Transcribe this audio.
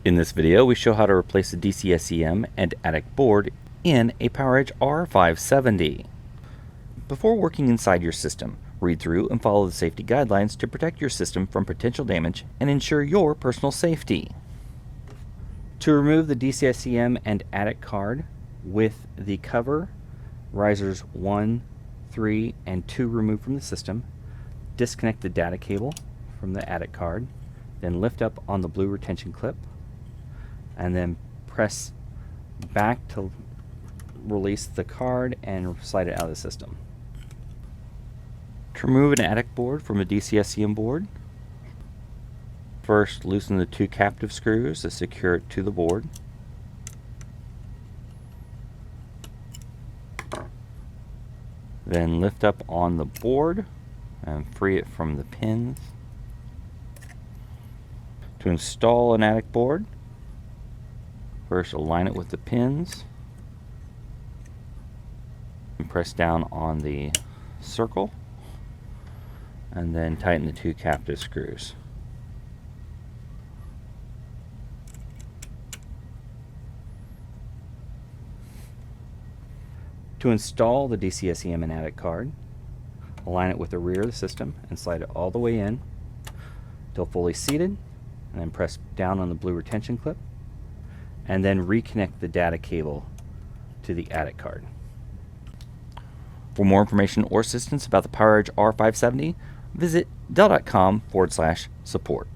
In this video, we show how to replace the DC-SCM and attic board in a PowerEdge R570. Before working inside your system, read through and follow the safety guidelines to protect your system from potential damage and ensure your personal safety. To remove the DC-SCM and attic card with the cover, risers 1, 3, and 2 removed from the system, disconnect the data cable from the attic card, then lift up on the blue retention clip, and then press back to release the card and slide it out of the system. To remove an attic board from a DC-SCM board, first loosen the 2 captive screws to secure it to the board. Then lift up on the board and free it from the pins. To install an attic board, first align it with the pins and press down on the circle, and then tighten the 2 captive screws. To install the DC-SCM and attic card, align it with the rear of the system and slide it all the way in until fully seated, and then press down on the blue retention clip, and then reconnect the data cable to the attic card. For more information or assistance about the PowerEdge R570, visit dell.com/support.